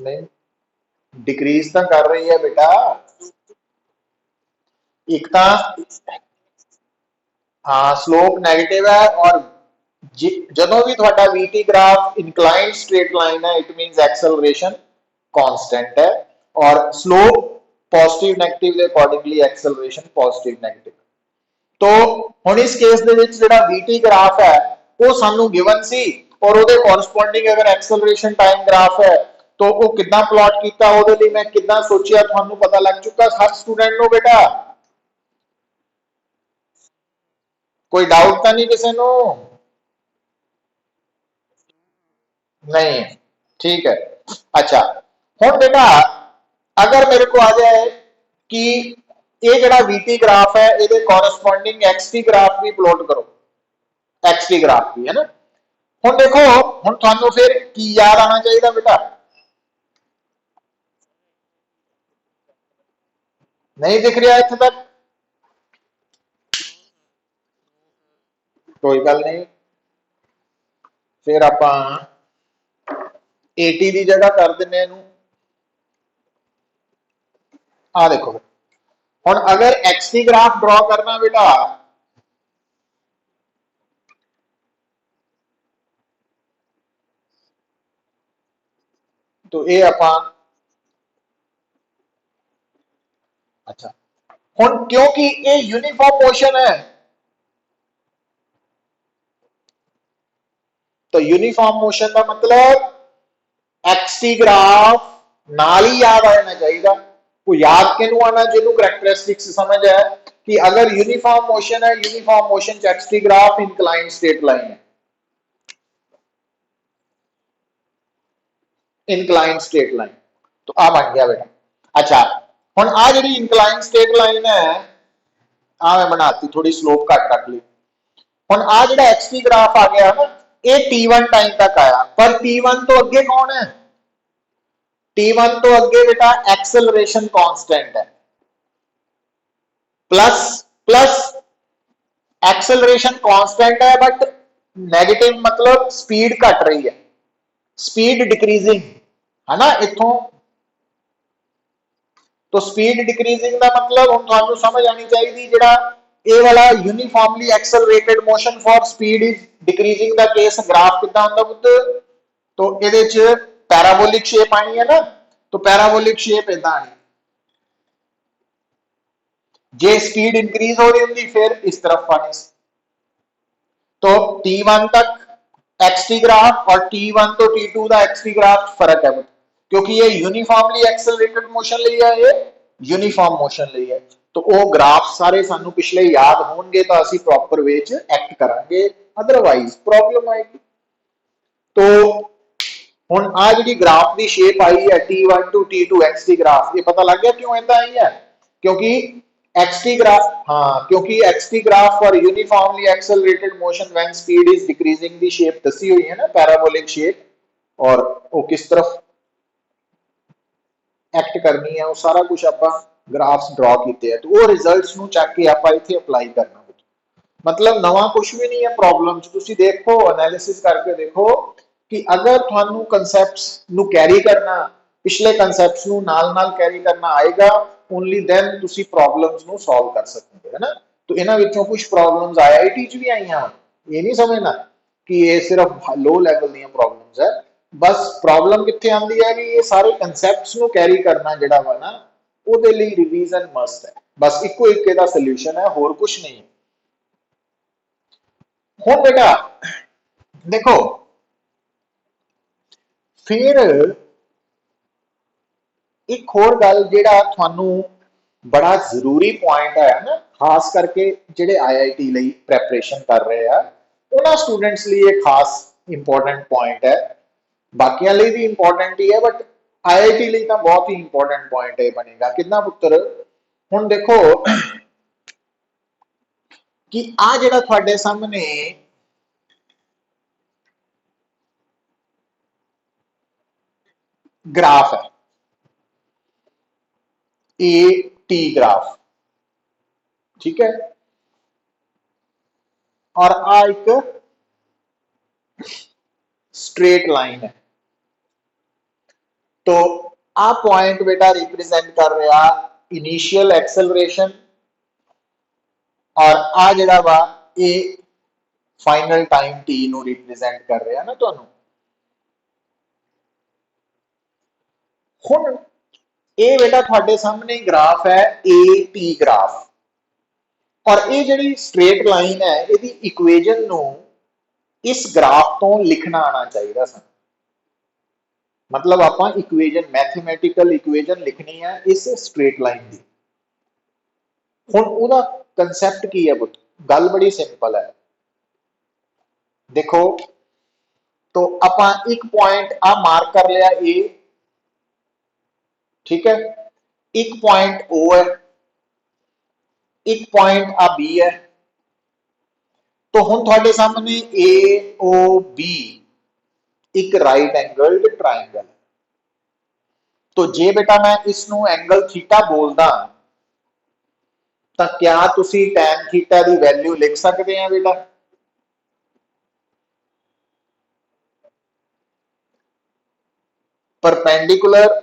नहीं, डिक्रीज तो कर रही है बेटा। एक तो हाँ स्लोप नेगेटिव है, और ਜਦੋਂ भी ਤੁਹਾਡਾ VT graph inclined straight line है, इट मींस एक्सेलरेशन कांस्टेंट है, और स्लोप पॉजिटिव नेगेटिव के अकॉर्डिंगली एक्सेलरेशन पॉजिटिव नेगेटिव। तो ਹੁਣ इस केस ਦੇ ਵਿੱਚ ਜਿਹੜਾ VT ग्राफ है वो सानू गिवन सी, और ਉਹਦੇ कॉरस्पॉन्डिंग अगर एक्सेलरेशन टाइम ग्राफ है तो वो कितना प्लॉट किया, ਉਹਦੇ ਲਈ मैं कितना सोचिया ਤੁਹਾਨੂੰ पता लग चुका हर स्टूडेंट ਨੂੰ बेटा। कोई डाउट तो नहीं किसी को? नहीं, ठीक है। अच्छा, हुण बेटा अगर मेरे को आ जाए कि ये जड़ा VT ग्राफ है ये कॉरस्पॉन्डिंग XT ग्राफ भी प्लॉट करो, XT ग्राफ भी है ना। हुण देखो, हुण तुहानू फिर की याद आना चाहिए बेटा? नहीं दिख रहा इत्थे तक? कोई गल नहीं, फिर आपां 80 की जगह कर देने इनू। आ देखो, हुण अगर XT ग्राफ ड्रॉ करना बेटा, तो ये आपां अच्छा, हुण क्योंकि ये यूनिफॉर्म मोशन है तो यूनिफॉर्म मोशन का मतलब XT ग्राफ नाल ही याद आ जाना चाहिए। वो याद किनू आना, जिन्होंने करैक्टरिस्टिक्स समझ है कि अगर यूनिफॉर्म मोशन है, यूनिफॉर्म मोशन च XT graph incline straight line है, इंक्लाइन स्ट्रेट लाइन। तो आ बन गया बेटा। अच्छा, हुण आ जिहड़ी इंक्लाइन स्ट्रेट लाइन है आ मैं बनाती थोड़ी स्लोप घट रख ली। हुण आ जिहड़ा XT ग्राफ आ गया ना, ये T1 टाइम तक आया, पर T1 तो अगे कौन है? T1 तो अगे बेटा एक्सेलरेशन कांस्टेंट है, प्लस प्लस एक्सेलरेशन कांस्टेंट है बट नेगेटिव मतलब स्पीड घट रही है, स्पीड डिक्रीजिंग है ना इथों। तो स्पीड डिक्रीजिंग का मतलब हम थानू समझ आनी चाहिए, जिहड़ा ए वाला uniformly accelerated motion for speed is decreasing का केस ग्राफ कितना होता पुत्त? तो ये पैराबोलिक शेप आनी है ना, तो पैराबोलिक शेप इदा आनी, जे स्पीड इंक्रीज हो रही होंगी फिर इस तरफ आनी। तो T1 तक XT ग्राफ और T1 तो T2 का XT ग्राफ फर्क है, क्योंकि ये यूनिफॉर्मली एक्सेलरेटेड मोशन ली है, ये यूनिफॉर्म मोशन ली है। तो वो ग्राफ सारे सानू पिछले याद होंगे तो असी प्रॉपर वे च एक्ट करांगे, अदरवाइज प्रॉब्लम आएगी। तो हुण आ जिहड़ी ग्राफ की शेप आई है T1 to T2 XT graph, ये पता लग गया क्यों ऐसा आई है? क्योंकि XT ग्राफ, हाँ क्योंकि XT graph for uniformly accelerated motion when speed is decreasing the shape दसी हुई है ना, पैराबोलिक शेप, और वो किस तरफ एक्ट करनी है वो सारा कुछ आप ग्राफ्स ड्रॉ किए हैं। तो वो रिजल्ट्स नू चक के आप इत्थे अप्लाई करना, मतलब नवा कुछ भी नहीं है प्रॉब्लम च। तुसी देखो एनालिसिस करके देखो कि अगर थानू कंसैप्ट्स नू कैरी करना, पिछले कंसैप्ट्स नू नाल नाल कैरी करना आएगा, ओनली देन तुसी प्रॉब्लम्स नू सॉल्व कर सकोगे, है ना। तो इन्हां विचों कुछ प्रॉब्लम्स IIT च भी आईयां, ये नहीं समझना कि ये सिर्फ लो लैवल दी प्रॉब्लम्स है। बस प्रॉब्लम कित्थे आंदी है कि ये सारे कंसैप्ट्स नू कैरी करना जिहड़ा वा ना, ਉਹਦੇ ਲਈ रिवीजन मस्ट है। बस इको एक ਇਹਦਾ सोल्यूशन है, होर कुछ नहीं है। हुण बेटा देखो, फिर एक होर गल जिहड़ा तुहानू बड़ा जरूरी पॉइंट है ना, खास करके जिहड़े IIT लई प्रैपरेशन कर रहे हैं उन्हां स्टूडेंट्स लिए एक खास इंपॉर्टेंट पॉइंट है, बाकियां लिए भी इंपॉर्टेंट ही है बट IIT लिए तो बहुत ही इंपॉर्टेंट पॉइंट है बनेगा। कितना पुत्र, हुण देखो कि आ जिहड़ा तुहाडे सामने ग्राफ है AT ग्राफ, ठीक है, और आ एक स्ट्रेट लाइन है। तो आ पॉइंट बेटा रिप्रेजेंट कर रहा इनिशियल एक्सेलरेशन और आ जड़ा वा ये फाइनल टाइम टी नु रिप्रेजेंट कर रहा ना तुहानू। हुण ये बेटा तुहाडे सामने ग्राफ है ए टी ग्राफ और ये जिहड़ी स्ट्रेट लाइन है इसकी इक्वेजन नु इस ग्राफ तो लिखना आना चाहिए सन। मतलब आप इक्वेजन मैथमेटिकल इक्वेजन लिखनी है इस स्ट्रेट लाइन की। हुण उहदा कंसैप्ट की है पुत, गल बड़ी सिंपल है। देखो तो आप एक पॉइंट आ मार्क कर लिया ए, ठीक है, एक पॉइंट ओ है, एक पॉइंट आ बी है। तो हुण तुहाडे सामने ए ओ बी एक राइट एंगल्ड ट्राइंगल। तो जे बेटा मैं इसनू एंगल थीटा बोलदा तो क्या तुसी टैन थीटा की वैल्यू लिख सकते हैं बेटा? Perpendicular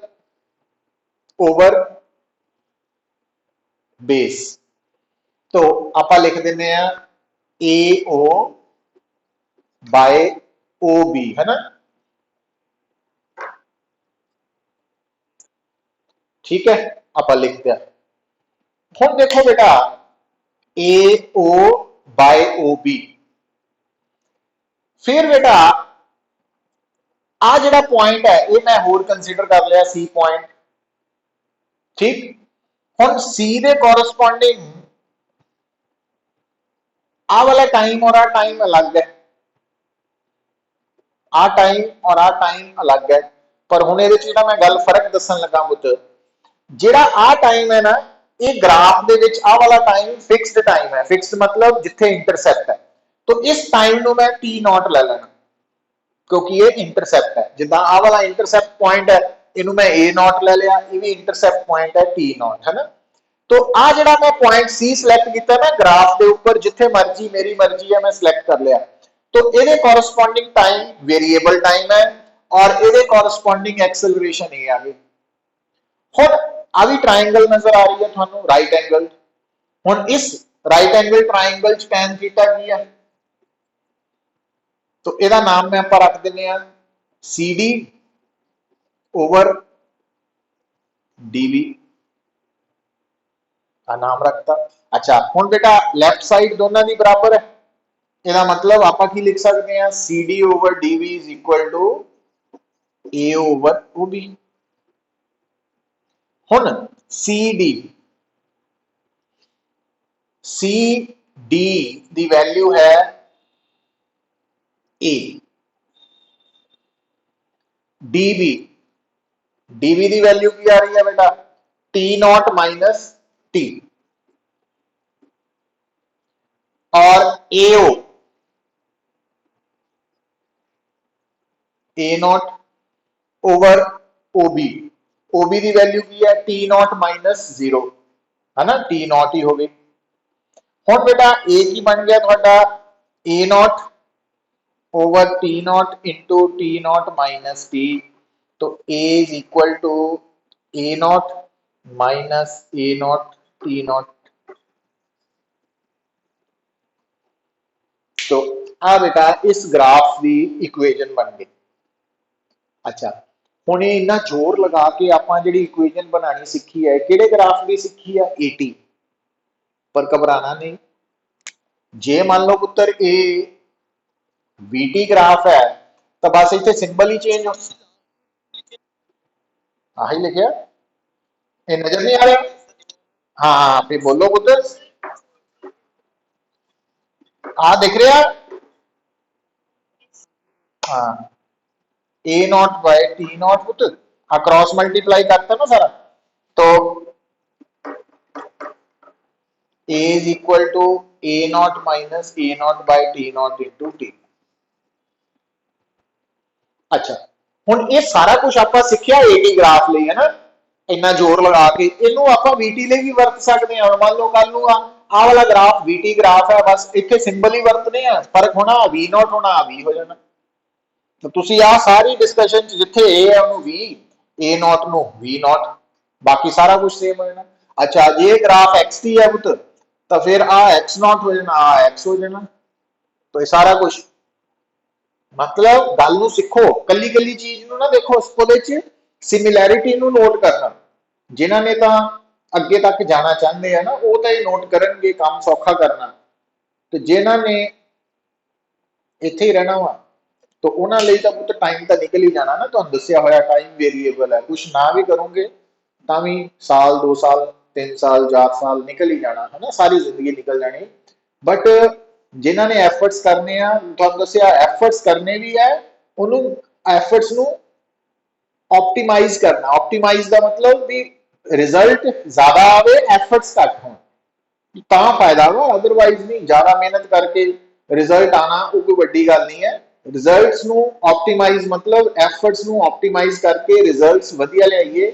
over base. तो आप लिख देने ए ओ बाय ओ बी, है ना, ठीक है, आप लिख दिया। हम देखो बेटा ए ओ बाय ओ बी, फिर बेटा आ जड़ा पॉइंट है ये मैं होर कंसीडर कर लिया सी पॉइंट, ठीक। हम सी दे कॉरस्पॉन्डिंग आ वाला टाइम और आ टाइम अलग है, आ टाइम और आ टाइम अलग है। पर हुण इहदे च मैं गल फर्क दसन लगा पुत, जिहड़ा आ टाइम है ना ये ग्राफ दे विच आ वाला टाइम फिक्स्ड टाइम है। फिक्स्ड मतलब जिथे इंटरसेप्ट है। तो इस टाइम नु मैं टी नॉट ले लेना क्योंकि ये इंटरसेप्ट है। जिदा आ वाला इंटरसेप्ट पॉइंट है इनू मैं ए नॉट ले लिया, ये भी इंटरसेप्ट पॉइंट है टी नॉट, है ना। तो आ जड़ा मैं पॉइंट सी सिलेक्ट किया ना ग्राफ के ऊपर, जिथे मर्जी मेरी मर्जी है मैं सिलेक्ट कर लिया। तो ये कॉरस्पॉन्डिंग टाइम वेरिएबल टाइम है और ये कॉरस्पॉन्डिंग एक्सेलरेशन ये आ गई। हुण आ भी ट्राइंगल नजर आ रही है थानू राइट एंगल। हुण इस राइट एंगल ट्राइंगल च टैन थीटा की है, तो यदा नाम मैं आप रख दें सी डी ओवर डीवी का नाम रखता। अच्छा हुण बेटा लैफ्ट साइड दोनों की बराबर है, यदा मतलब आप की लिख सकते हैं C D over DV is equal to A over O B. हुण सी डी सी डी दी वैल्यू है ए, डीवी डीवी की वैल्यू की आ रही है बेटा टी नॉट माइनस टी, और एओ ए नॉट ओवर ओबी, ओबी की वैल्यू की है टी नॉट माइनस जीरो, है ना, टी नॉट ही हो गई। हुण बेटा ए की बन गया थोड़ा A naught over T naught into T naught minus T. तो A is equal to A naught minus A naught T naught. तो आ बेटा इस ग्राफ की इक्वेजन बन गई। अच्छा हुण इन्ना जोर लगा के आपां जिहड़ी इक्वेजन बनानी सीखी है किहड़े ग्राफ की सीखी है एटी। पर घबराना नहीं, जे मान लो पुत्र ए वीटी ग्राफ है तो बस इतने सिंबल ही चेंज हो, आही लिखिया ये नजर नहीं आ रहा। हाँ फिर बोलो पुत्र, आ दिख रहा, हाँ A naught by T naught पुत्र, हाँ क्रॉस मल्टीप्लाई करता ना सारा। तो A is equal to A naught minus A naught by T naught into T. अच्छा हुण ये सारा कुछ आप सीखिया एटी ग्राफ लिए, है ना, इन्ना जोर लगा के इनू आप वीटी लिए भी वरत सकते हैं। मान लो कल नू आ वाला ग्राफ वीटी ग्राफ है, बस इतने सिंबल ही वरतने हैं, फर्क होना वी नॉट होना वी हो जाना। तो तुसी आ सारी डिस्कशन जिथे ए है उन्होंने वी, ए नॉट ਨੂੰ v नॉट, बाकी सारा कुछ सेम हो जाना। अच्छा जे ग्राफ x की है पुत्र तो फिर आ x नॉट हो जाना, आ x हो जाना। तो ये सारा कुछ मतलब गल ਨੂੰ ਸਿੱਖੋ, ਕੱਲੀ ਕੱਲੀ ਚੀਜ਼ ਨੂੰ ਨਾ ਦੇਖੋ, ਉਹਦੇ ਚ ਸਿਮਿਲੈਰਿਟੀ ਨੂੰ ਨੋਟ ਕਰਨਾ। ਜਿਨ੍ਹਾਂ ਨੇ ਤਾਂ ਅੱਗੇ ਤੱਕ ਜਾਣਾ ਚਾਹੁੰਦੇ ਆ ਨਾ ਉਹ ਤਾਂ ਇਹ ਨੋਟ ਕਰਨਗੇ, ਕੰਮ ਸੌਖਾ ਕਰਨਾ। ਤੇ ਜਿਨ੍ਹਾਂ ਨੇ ਇੱਥੇ ਹੀ ਰਹਿਣਾ ਵਾ तो उन्होंने तो पुत टाइम तो निकल ही जाना ना, तुहानू दस्सिया होया टाइम वेरीएबल है, कुछ ना भी करोगे तो भी साल 2 साल 3 साल 4 साल निकल ही जाना है ना, सारी जिंदगी निकल जानी। बट जिन्होंने एफर्ट्स करने आ, तुहानू दस्सिया एफर्ट्स करने भी है, उन्होंने एफर्ट्स नू ऑप्टिमाइज करना। ऑप्टिमाइज का मतलब भी रिजल्ट ज्यादा आवे एफर्ट्स घट हो तो फायदा वा, अदरवाइज नहीं। ज्यादा मेहनत करके रिजल्ट आना वो कोई बड़ी गल नहीं है। रिजल्ट्स ਨੂੰ ऑप्टिमाइज मतलब एफर्ट्स ਨੂੰ ऑप्टिमाइज करके रिजल्ट्स ਵਧੀਆ ਲਿਆਈਏ,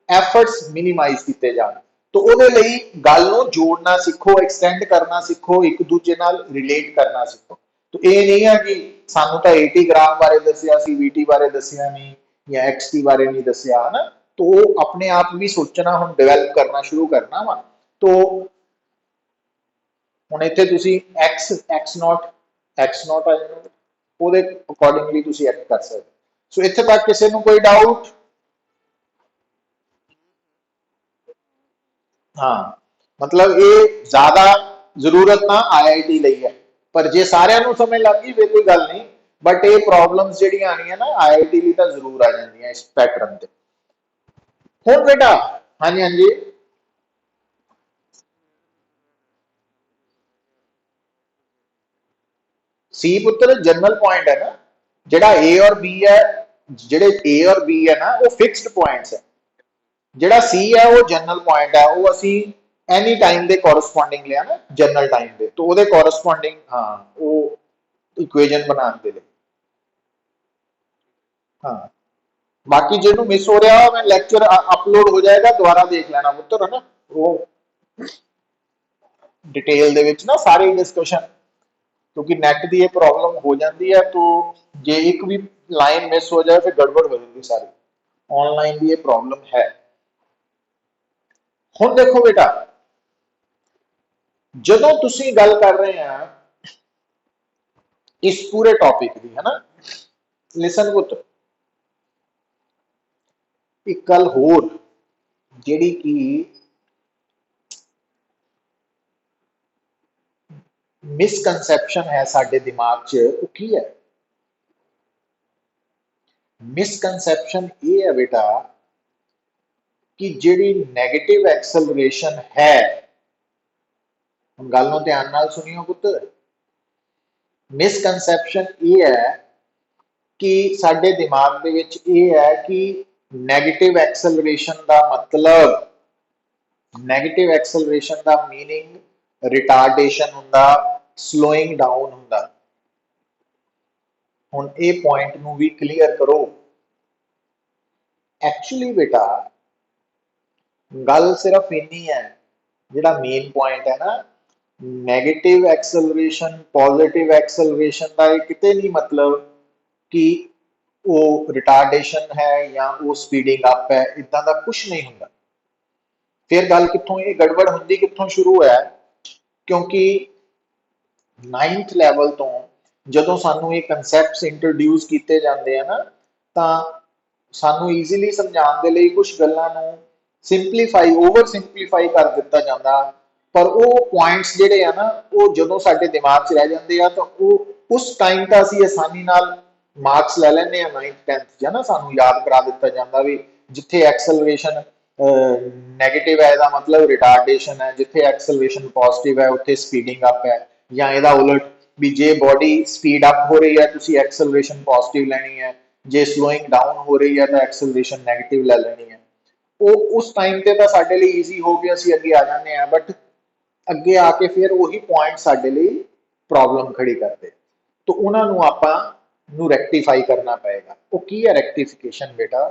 एफर्ट्स मिनिमाइज ਕੀਤੇ ਜਾਣ। तो ਉਹਦੇ ਲਈ ਗੱਲ ਨੂੰ ਜੋੜਨਾ ਸਿੱਖੋ, ਐਕਸਟੈਂਡ ਕਰਨਾ ਸਿੱਖੋ, ਇੱਕ ਦੂਜੇ ਨਾਲ ਰਿਲੇਟ ਕਰਨਾ ਸਿੱਖੋ। तो ਇਹ ਨਹੀਂ ਹੈ ਕਿ ਸਾਨੂੰ ਤਾਂ 80 ਗ੍ਰਾਮ ਬਾਰੇ ਦੱਸਿਆ ਸੀ, VT ਬਾਰੇ ਦੱਸਿਆ ਨਹੀਂ ਜਾਂ XT ਬਾਰੇ ਨਹੀਂ ਦੱਸਿਆ, ਹੈ ਨਾ। तो ਉਹ ਆਪਣੇ ਆਪ ਵੀ ਸੋਚਣਾ ਹੁਣ ਡਿਵੈਲਪ ਕਰਨਾ ਸ਼ੁਰੂ ਕਰਨਾ ਵਾ। तो ਹੁਣ ਇੱਥੇ ਤੁਸੀਂ x ਨੋਟ ਆ ਜਾਣਾ, ਉਹਦੇ ਅਕੋਰਡਿੰਗਲੀ ਤੁਸੀਂ ਐਕਟ ਕਰ ਸਕਦੇ। ਸੋ ਇੱਥੇ ਤੱਕ ਕਿਸੇ ਨੂੰ ਕੋਈ ਡਾਊਟ? हाँ मतलब ये ज्यादा जरूरत ना IIT ਲਈ है, पर जे ਸਾਰਿਆਂ ਨੂੰ ਸਮਝ ਲੱਗ ਗਈ ਵੇ ਕੋਈ ਗੱਲ ਨਹੀਂ। बट ये प्रॉब्लम्स ਜਿਹੜੀਆਂ ਆਣੀਆਂ ਨਾ IIT ਲਈ ਤਾਂ ਜ਼ਰੂਰ ਆ ਜਾਂਦੀਆਂ ਇਸ ਪੈਟਰਨ ਤੇ। ਹੁਣ ਬੇਟਾ ਹਾਂਜੀ ਹਾਂਜੀ सी पुत्र जनरल पॉइंट है ना, जेड़ा ए और बी है, जेड़े ए और बी है ना वो फिक्स्ड पॉइंट्स है, जेड़ा सी है वो जनरल पॉइंट है, वो असी एनी टाइम दे कोरस्पोंडिंग लिया ना जनरल टाइम दे, तो वो कोरस्पोंडिंग हाँ वो इक्वेशन बनाने दे लिए। हाँ बाकी जिन्हों मिस हो रहा मैं लेक्चर अपलोड हो जाएगा, दोबारा देख लेना पुत्र, है ना। वो डिटेल दे विच ना सारे डिस्कशन, क्योंकि नैट की ये प्रॉब्लम हो जाती है, तो जे एक भी लाइन मिस हो जाए फिर गड़बड़ हो जाती सारी। ऑनलाइन की ये प्रॉब्लम है। हुण देखो बेटा, जदों तुसीं गल कर रहे हैं इस पूरे टॉपिक की, है ना, लिसन पुत्र एक गल होर जिहड़ी कि मिसकनसैप्शन है साडे दिमाग च, वो की है? मिसकनसैप्शन ये है बेटा कि जिहड़ी नैगेटिव एक्सेलरेशन है, गल नूं ध्यान नाल सुनियो पुत्र, मिसकनसैप्शन ये है कि साडे दिमाग दे विच ये है कि नैगेटिव एक्सेलरेशन का मतलब, नैगेटिव एक्सेलरेशन का मीनिंग रिटार्डेशन हुंदा, स्लोइंग डाउन हुंदा। हुण ये पॉइंट नूं भी क्लीयर करो। एक्चुअली बेटा गल सिर्फ इन्नी है, जिहड़ा मेन पॉइंट है ना, नैगेटिव एक्सेलरेशन पॉजिटिव एक्सेलरेशन का किते नहीं मतलब कि वो रिटार्डेशन है या वो स्पीडिंग अप है, इदां दा कुछ नहीं हुंदा। फिर गल कित्थों ये गड़बड़ हुंदी कित्थों शुरू है, क्योंकि 9th लैवल तो जदों सानू ये कंसैप्ट्स इंट्रोड्यूस किए जाते हैं ना, तां सानू ईजीली समझाने के लिए कुछ गल्लां नूं सिंपलीफाई ओवर सिंपलीफाई कर दिता जाता, पर वो पॉइंट्स जिहड़े है ना वो जदों साडे दिमाग च रह जाते हैं तो वो उस टाइम तो असीं आसानी नाल मार्क्स ले लैंदे आ 9th 10th च ना, सानू याद करा दिता जाता भी जिथे एक्सेलरेशन नैगेटिव है, मतलब रिटार्डेशन है, जिथे एक्सेलरेशन पॉजिटिव है उत्थे स्पीडिंग अप है, या इहदा उलट भी जे बॉडी स्पीड अप हो रही है तुसी एक्सेलरेशन पॉजिटिव लैनी है, जे स्लोइंग डाउन हो रही है तो एक्सेलरेशन नैगेटिव ले लेनी है। वो उस टाइम ते तां साडे लई ईजी हो के असीं अगे आ जांदे आ, बट अगे आके फिर वही पॉइंट साडे लई प्रॉब्लम खड़ी करते, तो उन्हां नूं आपां नूं रैक्टिफाई करना पएगा। वो की है रैक्टिफिकेशन बेटा?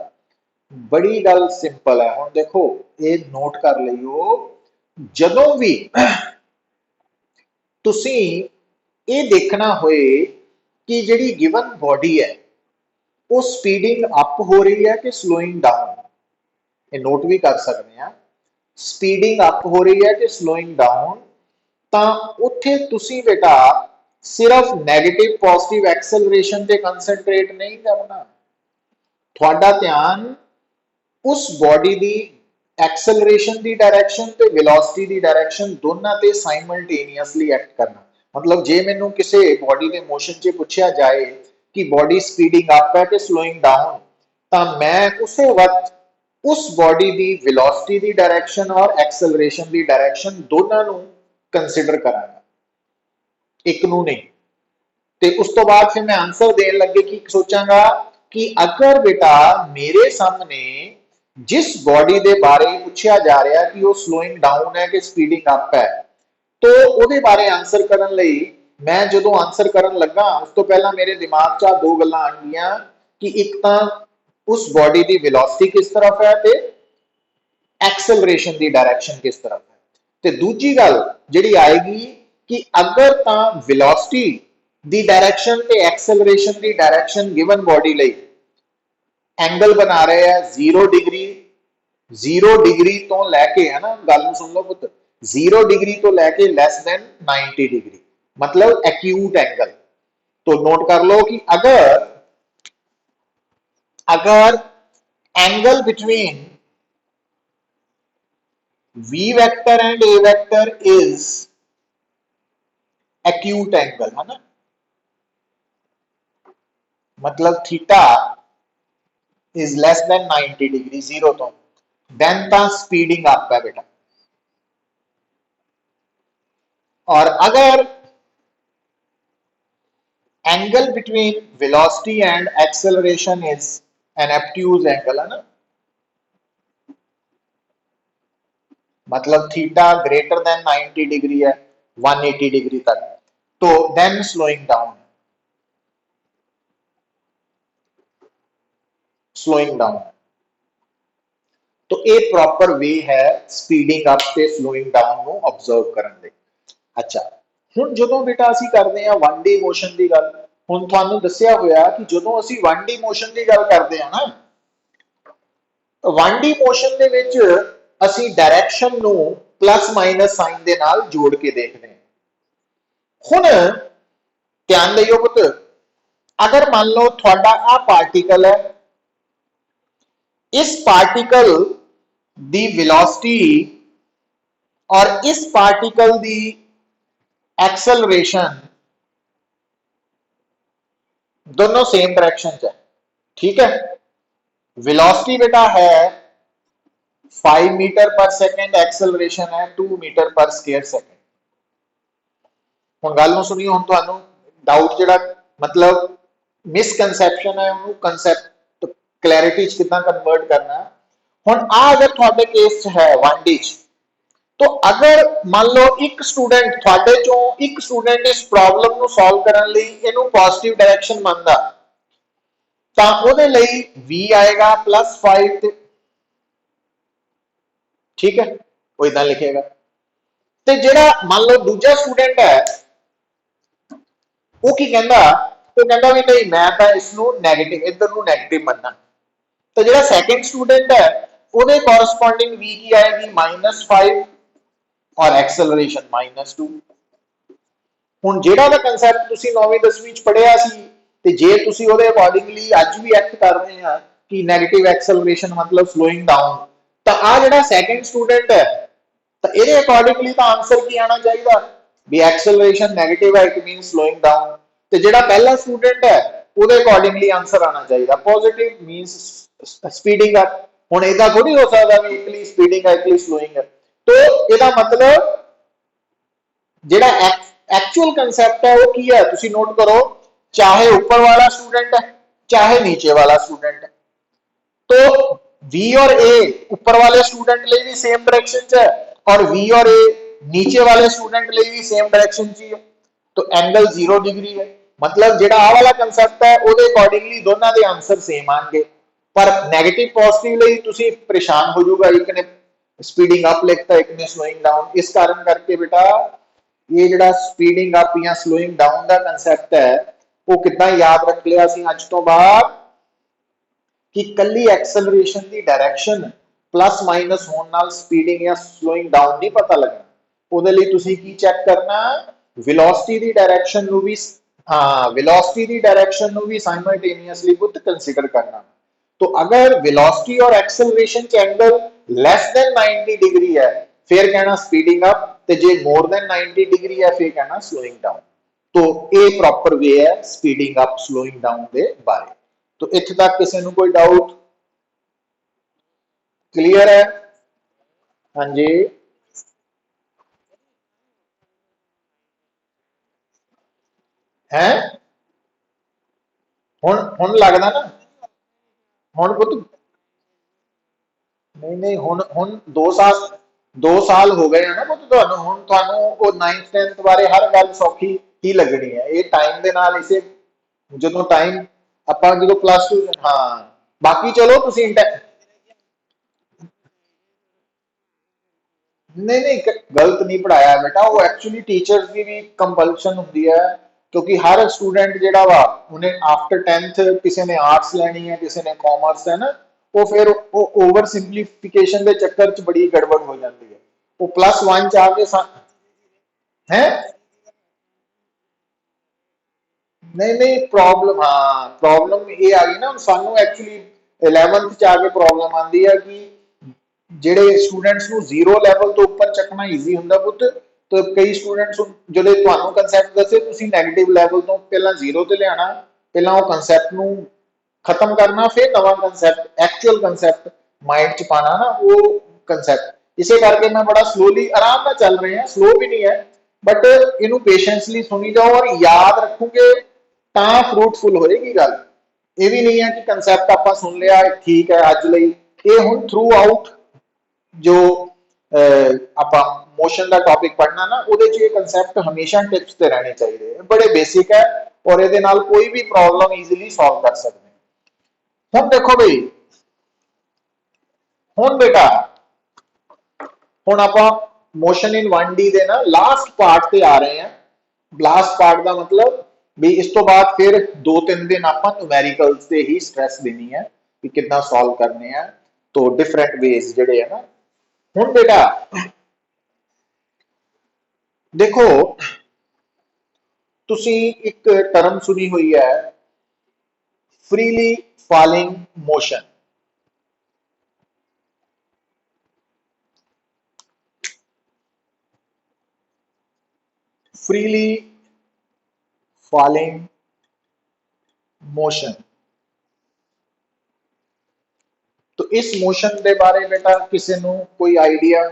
बड़ी गल सिंपल है। हुण देखो ये नोट कर लियो, जदों भी तुसी ये देखना होए कि जिहड़ी गिवन बॉडी है वो स्पीडिंग अप हो रही है कि स्लोइंग डाउन, ये नोट भी कर सकते हैं। स्पीडिंग अप हो रही है कि स्लोइंग डाउन, तो उत्थे तुसी बेटा सिर्फ नैगेटिव पॉजिटिव एक्सेलरेशन ते कंसंट्रेट नहीं करना, थोड़ा ध्यान उस body the acceleration the direction ते वेलोसिटी दी डायरेक्शन दोनों ते साइमल्टेनियसली एक्ट करना। मतलब जे मैनू किसी बॉडी के मोशन च पूछा जाए कि बॉडी स्पीडिंग अप है कि स्लोइंग डाउन, तो मैं उस वक्त उस बॉडी की वेलोसिटी की डायरेक्शन और एक्सेलरेशन की डायरेक्शन दोनों कंसिडर करांगा, एक नू नहीं। ते उस तो बाद फिर मैं आंसर देन लगे कि सोचांगा कि अगर बेटा मेरे सामने जिस बॉडी के बारे पूछा जा रहा कि वो स्लोइंग डाउन है कि स्पीडिंग अप है, तो ਉਹਦੇ बारे आंसर करने ਲਈ मैं जो आंसर करन लगा उस तो पहला मेरे दिमाग च दो गल्लां आउंदियां कि एक तो उस बॉडी की वेलोसिटी किस तरफ है ते एक्सेलरेशन की डायरेक्शन किस तरफ है। ते दूजी गल जिहड़ी आएगी कि अगर तो वेलोसिटी की डायरेक्शन ते एक्सेलरेशन की डायरेक्शन गिवन बॉडी लई एंगल बना रहे हैं 0 डिग्री, 0 डिग्री तो लैके है ना, गल नूं सुन लो पुत्र, 0 डिग्री तो लैके लेस देन 90 डिग्री, मतलब एक्यूट एंगल। तो नोट कर लो कि अगर अगर angle between v vector and a vector is acute angle है ना, मतलब theta is less than 90 degree 0 तो, then ता स्पीडिंग अप है बेटा। और अगर angle between velocity and acceleration is an obtuse angle है ना, मतलब थीटा ग्रेटर देन 90 डिग्री है 180 डिग्री तक, तो then slowing down, slowing down. तो ये प्रॉपर वे है स्पीडिंग अप ते स्लोइंग डाउन को ऑब्जर्व करने दे। अच्छा हुण जदों बेटा असीं करदे हां 1D मोशन की गल, हुण तुहानूं दस्सिया होया कि जदों असीं 1D मोशन की गल करदे हां ना, 1D मोशन दे विच असीं डायरेक्शन नूं प्लस माइनस साइन दे नाल जोड़ के देखदे हां। हुण ध्यान दिओ पुत्र, अगर मान लो थोड़ा आ पार्टिकल है, इस पार्टिकल दी वेलोसिटी और इस पार्टिकल दी एक्सेलरेशन दोनों सेम डायरेक्शन है, ठीक है। वेलोसिटी बेटा है 5 मीटर पर सेकेंड, एक्सेलरेशन है 2 मीटर पर स्क्वायर सेकेंड। हुण गल नूं सुनियो, हुण तुहानूं डाउट जिहड़ा मतलब मिसकनसैप्शन है उहनूं कंसैप्ट क्लैरिटी च किदां कन्वर्ट करना है। हुण आ अगर तुहाडे केस च है 1D च, तो अगर मान लो एक स्टूडेंट थोड़े चो एक स्टूडेंट इस प्रॉब्लम को सॉल्व करने लिए इनू पॉजिटिव डायरेक्शन मानता, तो ਉਹਦੇ ਲਈ v आएगा +5, ठीक है, वो इदा लिखेगा। तो जेड़ा मान लो दूजा स्टूडेंट है वो की कहता, वो कहता भी नहीं मैं तो इसनू नैगेटिव इधर नू नैगेटिव मनना। तो जेड़ा सैकेंड स्टूडेंट है ਉਹਦੇ कॉरस्पॉन्डिंग v की आएगी -5 और एक्सेलरेशन -2। हुण जेड़ा दा कंसैप्ट तुसी 9वीं 10वीं च पढ़िया सी ते जे तुसी ਉਹਦੇ अकॉर्डिंगली अज भी एक्ट कर रहे हैं कि नेगेटिव एक्सेलरेशन मतलब स्लोइंग डाउन, तो आ जेड़ा सैकेंड स्टूडेंट है तो ਇਹਦੇ अकॉर्डिंगली तो आंसर की आना चाहिए भी एक्सेलरेशन नेगेटिव है, इट मीन स्लोइंग डाउन। तो जेड़ा पहला स्टूडेंट है ਉਹਦੇ अकॉर्डिंगली आंसर आना चाहिए पॉजिटिव मींस स्पीडिंग अप। हुण इदा थोड़ी हो सकता भी इकली स्पीडिंग है इकली स्लोइंग है। तो ਇਹਦਾ मतलब जेड़ा एक्चुअल कंसेप्ट है वो की है, तुसी नोट करो, चाहे ऊपर वाला स्टूडेंट है चाहे नीचे वाला स्टूडेंट है, तो V और A ऊपर वाले स्टूडेंट लिए भी सेम डायरेक्शन च है और V और A नीचे वाले स्टूडेंट लिए भी सेम डायरेक्शन च है, तो एंगल 0 डिग्री है। मतलब जेड़ा आ वाला कंसेप्ट है ਉਹਦੇ अकॉर्डिंगली दोनों के आंसर सेम आएंगे, पर नेगेटिव पॉजिटिव लिए तुसी परेशान हो जाऊगा, एक ने स्पीडिंग अप लिखता एक ने स्लोइंग डाउन। इस कारण करके बेटा ये जो स्पीडिंग अप या स्लोइंग डाउन का कंसैप्ट है वो कितना याद रख लिया अज तो बाद कि कली एक्सेलरेशन की डायरेक्शन प्लस माइनस होने नाल स्पीडिंग या स्लोइंग डाउन नहीं पता लगना। ਉਹਦੇ ਲਈ ਤੁਸੀਂ ਕੀ ਚੈੱਕ ਕਰਨਾ, ਵੈਲੋਸਿਟੀ ਦੀ ਡਾਇਰੈਕਸ਼ਨ ਨੂੰ ਵੀ, ਹਾਂ ਵੈਲੋਸਿਟੀ ਦੀ ਡਾਇਰੈਕਸ਼ਨ ਨੂੰ ਵੀ ਸਾਈਮਲਟੇਨੀਅਸਲੀ ਪੁੱਤ ਕੰਸੀਡਰ ਕਰਨਾ। तो अगर वेलोसिटी और एक्सेलरेशन च एंगल लेस देन 90 डिग्री है फिर कहना स्पीडिंग अप, ते जे मोर देन 90 डिग्री है फिर कहना स्लोइंग डाउन। तो ये प्रॉपर वे है स्पीडिंग अप स्लोइंग डाउन के बारे। तो इत्थे तक किसी को कोई डाउट क्लियर है? हाँ जी है हुन लगदा ना, हुन पुत नहीं नहीं हुन 2 साल हो गए हैं ना पुत तुहानू, हुन तुहानू वो 9th 10th बारे हर गल सौखी ही लगनी है। ये टाइम दे नाल इसे जो टाइम आपां जो प्लस 2, हाँ बाकी चलो तुसीं नहीं नहीं गलत नहीं पढ़ाया बेटा, वो एक्चुअली टीचर्स की भी कंपल्शन होंगी है, क्योंकि हर स्टूडेंट जेड़ा वा उन्हें आफ्टर 10th किसी ने आर्ट्स लैनी है किसी ने कॉमर्स है ना, वो फिर वो ओवर सिंपलीफिकेशन के चक्कर च बड़ी गड़बड़ हो जाती है। वो +1 च आके है नहीं नहीं प्रॉब्लम, हाँ प्रॉब्लम ये आ गई ना सानू एक्चुअली 11th च आके प्रॉब्लम आती है कि ਜਿਹੜੇ ਸਟੂਡੈਂਟਸ ਨੂੰ 0 ਲੈਵਲ ਤੋਂ ਉੱਪਰ ਚੱਕਣਾ ਈਜ਼ੀ ਹੁੰਦਾ ਪੁੱਤ, ਤੇ ਕਈ ਸਟੂਡੈਂਟਸ ਜਿਹੜੇ ਤੁਹਾਨੂੰ ਕਨਸੈਪਟ ਦੱਸੇ ਤੁਸੀਂ ਨੈਗੇਟਿਵ ਲੈਵਲ ਤੋਂ ਪਹਿਲਾਂ 0 ਤੇ ਲਿਆਣਾ, ਪਹਿਲਾਂ ਉਹ ਕਨਸੈਪਟ ਨੂੰ ਖਤਮ ਕਰਨਾ ਫਿਰ ਨਵਾਂ ਕਨਸੈਪਟ ਐਕਚੁਅਲ ਕਨਸੈਪਟ ਮਾਈਂਡ ਚ ਪਾਣਾ ਨਾ, ਉਹ ਕਨਸੈਪਟ ਇਸੇ ਕਰਕੇ ਮੈਂ ਬੜਾ ਸਲੋਲੀ ਆਰਾਮ ਨਾਲ ਚੱਲ ਰਹੇ ਹਾਂ, ਸਲੋ ਵੀ ਨਹੀਂ ਹੈ बट इनू पेशेंसली सुनी जाओ और याद रखोगे तो फ्रूटफुल होएगी गल। ये भी नहीं है कि कंसैप्ट आप सुन लिया ठीक है अज लई, ये हुण थ्रू आउट जो आप मोशन का टॉपिक पढ़ना ना वो कंसैप्ट हमेशा टिप्स से रहने चाहिए, बड़े बेसिक है और ये कोई भी प्रॉब्लम ईजिली सॉल्व कर सकते। हुण देखो भाई, हुण बेटा हुण आप मोशन इन 1D दे ना लास्ट पार्ट ते आ रहे हैं। लास्ट पार्ट का मतलब भी इस तो बाद फिर 2-3 दिन आप न्यूमेरिकल्स से ही स्ट्रेस देनी है कि कितना सॉल्व करने हैं, तो डिफरेंट वेज जेडे है ना। हुण बेटा देखो तुसी एक टर्म सुनी हुई है freely falling motion. Freely falling motion, तो इस मोशन के बारे बेटा किसी को कोई आइडिया?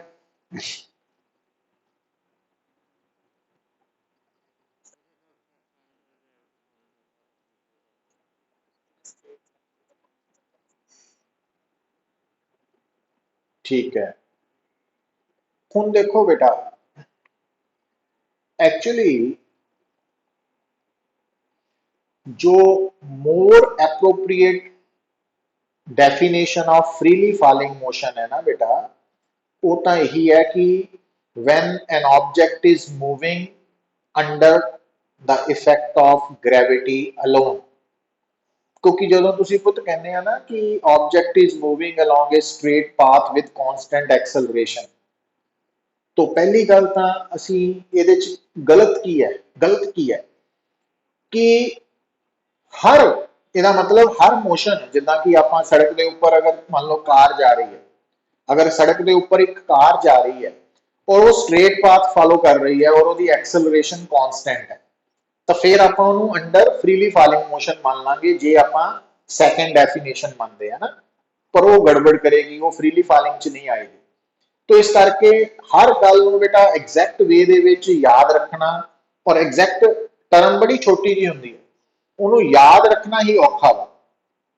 ठीक है, हुण देखो बेटा एक्चुअली जो more appropriate definition of freely falling motion है ना बेटा, वो तो यही है कि when an object is moving under the effect of gravity alone. क्योंकि जो तुम पुत कहने हैं ना कि object is moving along a straight path with constant acceleration, तो पहली गल तो असी ये गलत की है, गलत की है कि हर ਇਹਦਾ मतलब हर मोशन जिदा कि आप सड़क के उपर अगर मान लो कार जा रही है, अगर सड़क के उपर एक कार जा रही है और वो स्ट्रेट पाथ फॉलो कर रही है और वो एक्सेलरेशन कांस्टेंट है, तो फिर आप अंडर फ्रीली फॉलिंग मोशन मान लांगे जे आप सैकेंड डेफिनेशन मानते हैं ना, पर वो गड़बड़ करेगी, वो फ्रीली फॉलिंग च नहीं आएगी। तो इस करके हर गल बेटा एग्जैक्ट वे दे याद रखना, और एग्जैक्ट टर्म बड़ी छोटी जी होंगी है, उन्होंने याद रखना ही औखा वा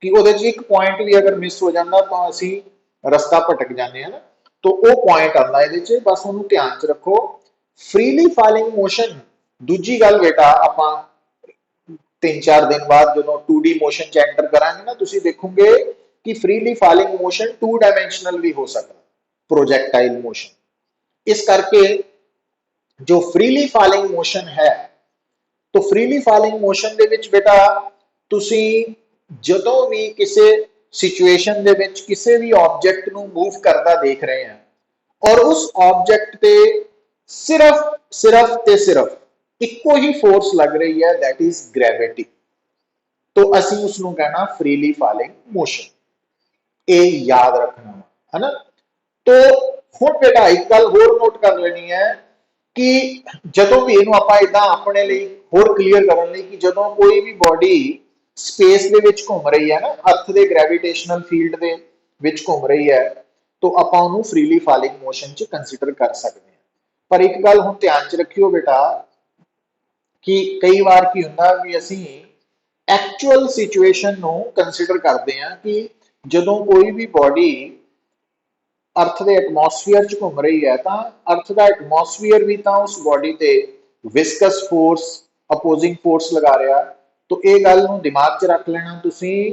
कि वो एक पॉइंट भी अगर मिस हो जाता तो असी रस्ता भटक जाते हैं ना, तो वो पॉइंट आता है बस उन्होंने ध्यान च रखो। फ्रीली फॉलिंग मोशन दूजी गल बेटा आप 3-4 दिन बाद जो 2D मोशन च एंटर करांगे ना, तुम देखोगे कि फ्रीली फॉलिंग मोशन 2 डायमेंशनल भी हो सकता, प्रोजेक्टाइल मोशन। इस करके जो फ्रीली फॉलिंग मोशन है, तो फ्रीली फॉलिंग मोशन दे विच बेटा तुसी जदों भी किसी सिचुएशन दे विच किसी भी ऑब्जेक्ट नूं मूव करदा देख रहे हैं और उस ऑब्जेक्ट ते सिर्फ सिर्फ ते सिर्फ इक्को ही फोर्स लग रही है, दैट इज ग्रेविटी, तो असीं उसनूं कहना फ्रीली फॉलिंग मोशन। ये याद रखना है ना। तो हुण बेटा एक गल होर नोट कर लेनी है कि जदों भी इहनूं आपां इदां अपने लिए होर क्लीयर करन लई कि जदों कोई भी बॉडी स्पेस दे विच घूम रही है ना, अर्थ दे ग्रेविटेशनल फील्ड दे विच घूम रही है, तो आपां उहनूं फ्रीली फॉलिंग मोशन च कंसीडर कर सकते हैं। पर एक गल हुण ध्यान च रखियो बेटा कि कई बार की हुंदा भी असीं एक्चुअल सिचुएशन नूं कंसीडर करते हैं कि जदों कोई भी बॉडी अर्थ के एटमोसफीयर च घूम रही है तो अर्थ का एटमोसफीयर भी तो उस बॉडी ते विस्कस फोर्स अपोजिंग फोर्स लगा रहा। तो ये गल नूं दिमाग च रख लेना तुसीं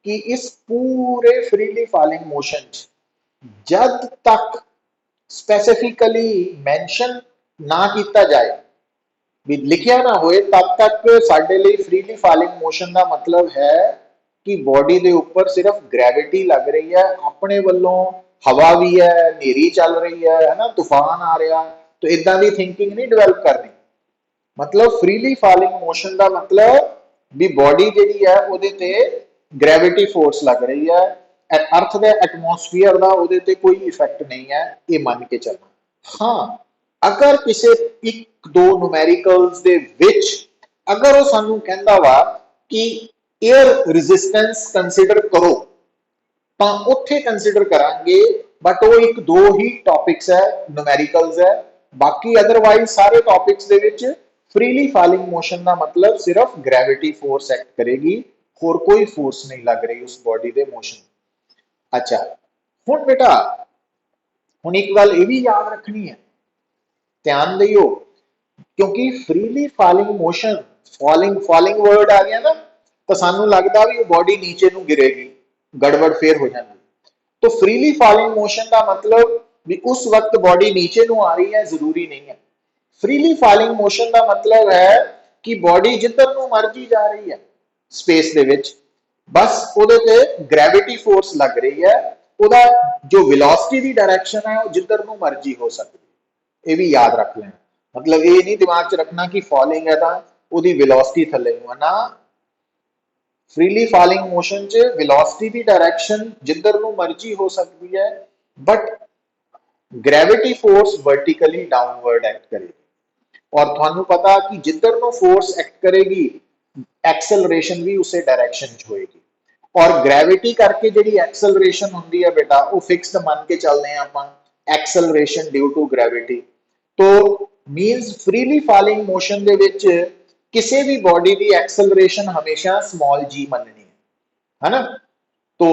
कि इस पूरे फ्रीली फॉलिंग मोशन जद तक स्पेसिफिकली मैंशन ना किया जाए, भी लिखिया ना होए, तब तक साडे लई फ्रीली फॉलिंग मोशन का मतलब है कि बॉडी के ऊपर सिर्फ ग्रेविटी लग रही है, अपने वालों हवा भी है, नेरी चल रही है ना, तूफान आ रहा, तो इदां दी थिंकिंग नहीं डिवेलप करनी। मतलब फ्रीली फॉलिंग मोशन का मतलब भी बॉडी जिहड़ी है उहदे ते ग्रेविटी फोर्स लग रही है, अर्थ के एटमोसफीयर का उहदे ते कोई इफेक्ट नहीं है, ये मान के चलना। हाँ, अगर किसी एक दो न्यूमेरिकल्स दे विच अगर वो सानू कहंदा वा कि एयर रेजिस्टेंस कंसीडर करो तो उत्थे कंसीडर करांगे, बट वो एक दो ही टॉपिक्स है, न्यूमेरिकल्स है, बाकी अदरवाइज सारे टॉपिक्स दे विच फ्रीली फॉलिंग मोशन का मतलब सिर्फ ग्रेविटी फोर्स एक्ट करेगी, और कोई फोर्स नहीं लग रही उस बॉडी दे मोशन। अच्छा हुण बेटा हुण एक गल ये भी याद रखनी है, ध्यान दियो, क्योंकि freely falling motion falling falling word आ गया ना, तो सानू लगता भी वो बॉडी नीचे नू गिरेगी, गड़बड़ फिर हो जाती। तो फ्रीली फॉलिंग मोशन का मतलब भी उस वक्त बॉडी नीचे नू आ रही है जरूरी नहीं है। फ्रीली फॉलिंग मोशन का मतलब है कि बॉडी जिधर नू मर्जी जा रही है स्पेस दे विच, बस उहदे ते ग्रेविटी फोर्स लग रही है, उहदा जो वेलोसिटी दी डायरेक्शन है वो जिधर नू मर्जी हो सकती है, ये भी याद रख लेना। मतलब ये नहीं दिमाग च रखना कि फॉलिंग है तो उहदी वेलोसिटी थल्ले नू ना, फ्रीली फॉलिंग मोशन च वेलोसिटी दी डायरेक्शन जिधर नू मर्जी हो सकती है, but gravity force vertically downward act करेगी, और थानू पता कि जिधर नू फोर्स एक्ट करेगी एक्सेलरेशन भी उसे डायरेक्शन च होएगी, और ग्रेविटी करके जिहड़ी एक्सेलरेशन हुंदी है बेटा वो फिक्स्ड मान के चलते हैं आपां, एक्सेलरेशन ड्यू टू ग्रेविटी। तो मीन्स फ्रीली फॉलिंग मोशन दे विच किसी भी बॉडी की एक्सेलरेशन हमेशा स्मॉल जी मननी है ना। तो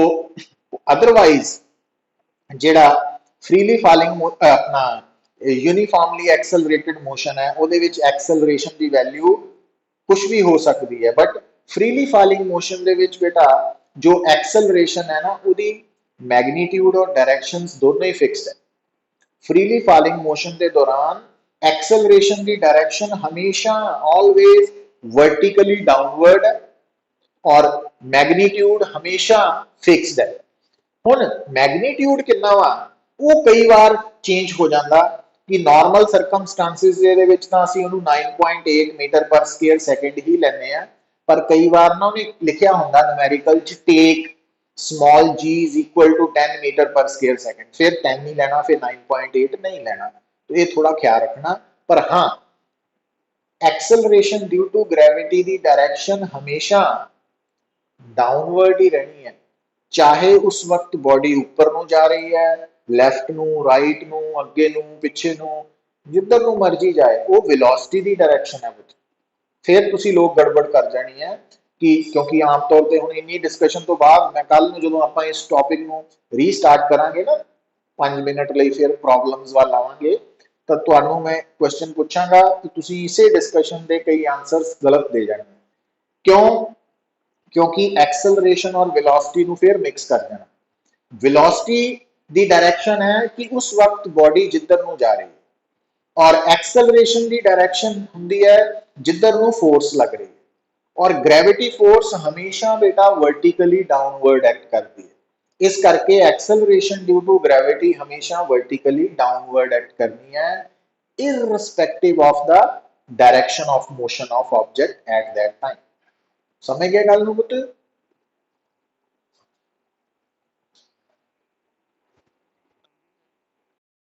अदरवाइज जिहड़ा फ्रीली फॉलिंग अपना यूनिफॉर्मली एक्सेलरेटेड मोशन है उहदे विच एक्सेलरेशन की वैल्यू कुछ भी हो सकती है, बट फ्रीली फॉलिंग मोशन दे विच बेटा जो एक्सेलरेशन है ना उहदी मैग्नीट्यूड और डायरेक्शंस दोनों ही फिक्स्ड है। फ्रीली फॉलिंग मोशन के दौरान एक्सेलरेशन की डायरेक्शन हमेशा ऑलवेज वर्टिकली डाउनवर्ड है और मैग्नीट्यूड हमेशा फिक्स्ड है। हुण मैग्नीट्यूड कितना वा वो कई बार चेंज हो जाता कि नॉर्मल सरकमस्टांसिस दे विच तां असीं उहनूं 9.8 मीटर पर स्क्वायर सेकंड ही लैंदे आ, पर कई बार ना उहने लिखिया हुंदा न्यूमेरिकल च take small g is equal to 10 metre per square second, फिर 10 नहीं लेना, फिर 9.8 नहीं लेना, तो ये थोड़ा ख्याल रखना। पर हाँ एक्सेलरेशन ड्यू टू ग्रेविटी की डायरेक्शन हमेशा डाउनवर्ड ही रहनी है, चाहे उस वक्त बॉडी ऊपर नू जा रही है, लैफ्ट नू, राइट नू, अगे नू, पिछे नू, जिधर नू मर्जी जाए, वो वेलोसिटी की डायरेक्शन है। फिर तुसी लोग गड़बड़ कर जानी है कि क्योंकि आम तौर पर हुण इन्नी डिस्कशन तो बाद मैं कल नू जदों आपां इस टॉपिक नू रीस्टार्ट करांगे ना 5 मिनट लई, फिर प्रॉब्लम्स वाल आवांगे, तो तुहानू मैं क्वेश्चन पूछांगा कि तुसी इसे डिस्कशन दे कई आंसर्स गलत दे जाने। क्यों? क्योंकि एक्सेलरेशन और वेलोसिटी नू फिर मिक्स कर देना। वेलोसिटी दी डायरेक्शन है कि उस वक्त बॉडी जिधर नू जा रही है, और एक्सेलरेशन दी डायरेक्शन हुंदी है जिधर नू फोर्स लग रही है, और ग्रेविटी फोर्स हमेशा बेटा वर्टिकली डाउनवर्ड एक्ट करती है। इस करके एक्सेलरेशन ड्यू टू ग्रेविटी हमेशा वर्टिकली डाउनवर्ड एक्ट करनी है, irrespective of the direction of motion of object at that time। समझ गए गल नूं पुत्त?